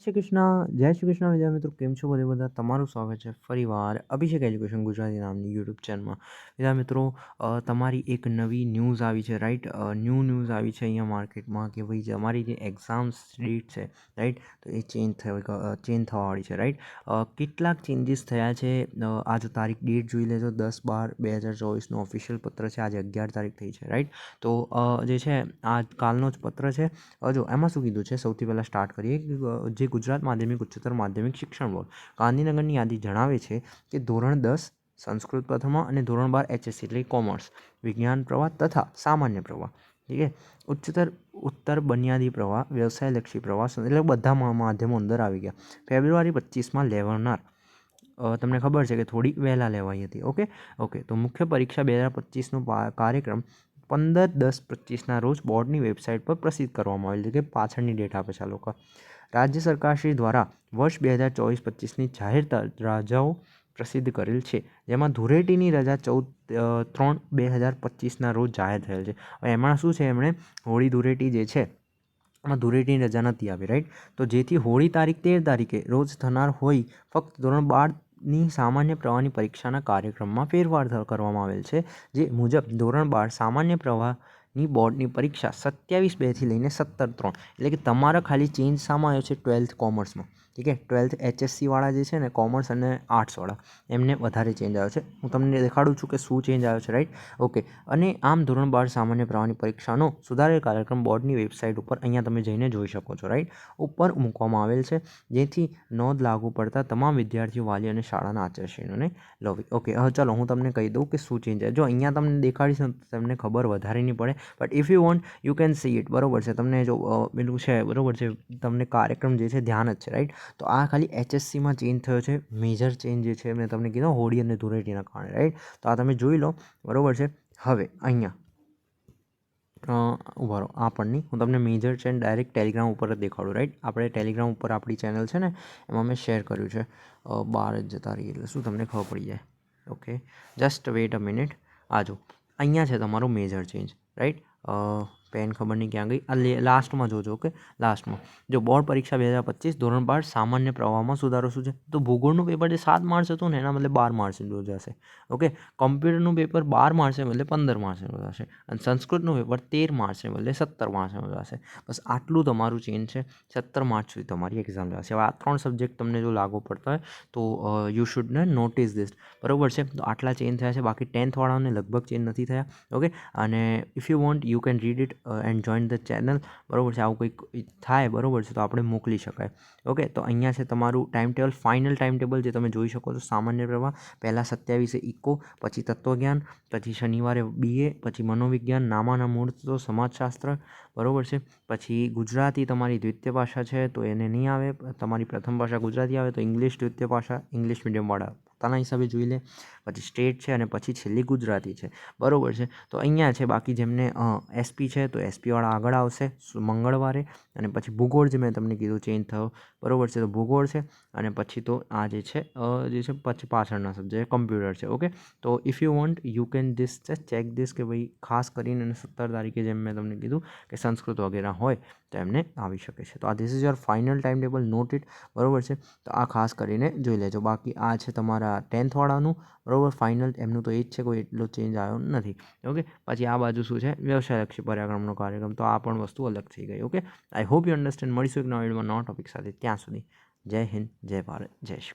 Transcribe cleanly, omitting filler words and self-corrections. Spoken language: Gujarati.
જય શ્રી કૃષ્ણ વિદ્યાર્થી મિત્રો, કેમ છો બધા? તમારું સ્વાગત છે ફરીવાર અભિષેક એજ્યુકેશન ગુજરાતી નામની યુટ્યુબ ચેનલમાં. વિદ્યાર્થી મિત્રો, તમારી એક નવી ન્યૂઝ આવી છે, રાઈટ? ન્યૂઝ આવી છે અહીંયા માર્કેટમાં કે ભાઈ અમારી જે એક્ઝામ્સ ડેટ છે, રાઈટ, તો એ ચેન્જ થવાવાળી છે, રાઈટ. કેટલાક ચેન્જીસ થયા છે. આજે તારીખ ડેટ જોઈ લેજો, 10/12/2024નું ઓફિશિયલ પત્ર છે. આજે 11 તારીખ થઈ છે, રાઈટ. તો જે છે આ કાલનો જ પત્ર છે. જો એમાં શું કીધું છે, સૌથી પહેલાં સ્ટાર્ટ કરીએ. જે ગુજરાત માધ્યમિક ઉચ્ચતર માધ્યમિક શિક્ષણ બોર્ડ ગાંધીનગરની યાદી જણાવે છે કે ધોરણ 10 સંસ્કૃત પ્રથમા અને ધોરણ 12 HSC એટલે કોમર્સ, વિજ્ઞાન પ્રવાહ તથા સામાન્ય પ્રવાહ, ઠીક છે, ઉત્તર બુનિયાદી પ્રવાહ, વ્યવસાયલક્ષી પ્રવાહ, એટલે બધા માધ્યમો અંદર આવી ગયા. ફેબ્રુઆરી 25માં લેવાનાર. તમને ખબર છે કે થોડી વહેલા લેવાઈ હતી. ઓકે. તો મુખ્ય પરીક્ષા 2025નો કાર્યક્રમ 15/10/25ના રોજ બોર્ડની વેબસાઇટ પર પ્રસિદ્ધ કરવામાં આવેલ છે, કે પાછળની ડેટ આપે છે આ લોકો. રાજ્ય સરકારશ્રી દ્વારા વર્ષ 2024-25ની જાહેર રજાઓ પ્રસિદ્ધ કરેલ છે, જેમાં ધૂળેટીની રજા 14/3/2025ના રોજ જાહેર થયેલ છે. હવે એમાં શું છે, એમણે હોળી ધૂળેટી જે છે એમાં ધૂળેટીની રજા નથી આપી, રાઈટ. તો જેથી હોળી તારીખ 13 તારીખે રોજ થનાર હોય ફક્ત ધોરણ 12ની સામાન્ય પ્રવાહની પરીક્ષાના કાર્યક્રમમાં ફેરફાર કરવામાં આવેલ છે. જે મુજબ ધોરણ 12 સામાન્ય પ્રવાહની બોર્ડની પરીક્ષા 27/2થી લઈને 17/3, એટલે કે તમારા ખાલી ચેન્જ શામાં આવ્યો છે? 12th કોમર્સમાં, ઠીક છે. 12th HSC વાળા જે છે ને, કોમર્સ અને આર્ટ્સવાળા, એમને વધારે ચેન્જ આવ્યો છે. હું તમને દેખાડું છું કે શું ચેન્જ આવ્યો છે, રાઈટ. ઓકે. અને આમ ધોરણ 12 સામાન્ય પ્રવાહની પરીક્ષાનો સુધારેલ કાર્યક્રમ બોર્ડની વેબસાઇટ ઉપર અહીંયા તમે જઈને જોઈ શકો છો, રાઈટ, ઉપર મૂકવામાં આવેલ છે, જેથી નોંધ લાગુ પડતા તમામ વિદ્યાર્થીઓ, વાલી અને શાળાના આચાર્યશ્રીઓને લોવી. ઓકે. હવે ચાલો હું તમને કહી દઉં કે શું ચેન્જ છે. જો અહીંયા તમને દેખાડીશ ને તમને ખબર વધારે નહીં પડે, but if you want you can see it, બરોબર છે. તમને જો પેલું છે, બરોબર છે, તમને કાર્યક્રમ જે છે ધ્યાન જ છે, રાઈટ. તો આ ખાલી HSCમાં ચેન્જ થયો છે. મેજર ચેન્જ જે છે મેં તમને કીધું હોળી અને ધૂળેટીના કારણે, રાઈટ. તો આ તમે જોઈ લો, બરોબર છે. હવે અહીંયા ઉભા રહો, આ પણ નહીં, હું તમને મેજર ચેન્જ ડાયરેક્ટ ટેલિગ્રામ ઉપર જ દેખાડું, રાઈટ. આપણે ટેલિગ્રામ ઉપર આપણી ચેનલ છે ને, એમાં મેં શેર કર્યું છે. બહાર જ જતા રહીએ એટલે શું તમને ખબર પડી જાય. ઓકે, જસ્ટ વેઇટ અ મિનિટ. આ જો અહીંયા છે તમારો મેજર ચેન્જ, રાઈટ. પેન ખબર નહીં ક્યાં ગઈ. આ લાસ્ટમાં જોજો. ઓકે, લાસ્ટમાં જો બોર્ડ પરીક્ષા 2025 ધોરણ 12 સામાન્ય પ્રવાહમાં સુધારો શું છે, તો ભૂગોળનું પેપર જે 7 માર્ચ હતું ને, એના બદલે 12 માર્ચે યોજાશે. ઓકે. કોમ્પ્યુટરનું પેપર 12 માર્ચે બદલે 15 માર્ચે યોજાશે. અને સંસ્કૃતનું પેપર 13 માર્ચે બદલે 17 માર્ચે યોજાશે. બસ આટલું તમારું ચેન્જ છે. 17 માર્ચ સુધી તમારી એક્ઝામ જશે. હવે આ 3 સબ્જેક્ટ તમને જો લાગુ પડતા હોય તો યુ શુડ ને નોટિસ ધીસ, બરોબર છે. તો આટલા ચેન્જ થયા છે. બાકી 10th વાળાને લગભગ ચેન્જ નથી થયા. ઓકે. અને if you want you can read it and join the channel, બરોબર છે. આવું કંઈક થાય, બરોબર છે, તો આપણે મોકલી શકાય. ઓકે. તો અહીંયા છે તમારું time table, final time table જે તમે જોઈ શકો છો. સામાન્ય પ્રવાહ પહેલાં 27 ઇકો, પછી તત્વજ્ઞાન, પછી શનિવારે BA, પછી મનોવિજ્ઞાન, નામાના મૂળ તત્વો, સમાજશાસ્ત્ર, બરોબર છે. પછી ગુજરાતી તમારી દ્વિતીય ભાષા છે તો એને નહીં આવે. તમારી પ્રથમ ભાષા ગુજરાતી આવે તો ઇંગ્લિશ દ્વિતીય ભાષા, ઇંગ્લિશ મીડિયમવાળા પોતાના હિસાબે જોઈ લે. પછી સ્ટેટ છે અને પછી છેલ્લી ગુજરાતી છે, બરોબર છે. તો અહીંયા છે. બાકી જેમને SP છે તો SP વાળા આગળ આવશે મંગળવારે. અને પછી ભૂગોળ જે મેં તમને કીધું ચેન્જ થયો, બરોબર છે, તો ભૂગોળ છે. અને પછી તો આ જે છે પછી પાછળના સબ્જેક્ટ કમ્પ્યુટર છે. ઓકે. તો if you want you can this check this, કે ભાઈ ખાસ કરીને 17 તારીખે જેમ મેં તમને કીધું કે સંસ્કૃત વગેરે હોય તો એમને આવી શકે છે. તો આ this is your final time table, note it, બરોબર છે. તો આ ખાસ કરીને જોઈ લેજો. બાકી આ છે તમારા 10th વાળાનું, બરોબર. ફાઇનલ એમનું તો એ જ છે, કોઈ એટલો ચેન્જ આવ્યો નથી. ઓકે. પછી આ બાજુ શું છે, વ્યવસાયલક્ષી પર્યાક્રમનો કાર્યક્રમ, તો આ પણ વસ્તુ અલગ થઈ ગઈ. Okay. I hope you understand. મળીશું એક નવા વિડીયોમાં નવા ટોપિક સાથે. ત્યાં સુધી જય હિન્દ, જય ભારત, જય શ્રી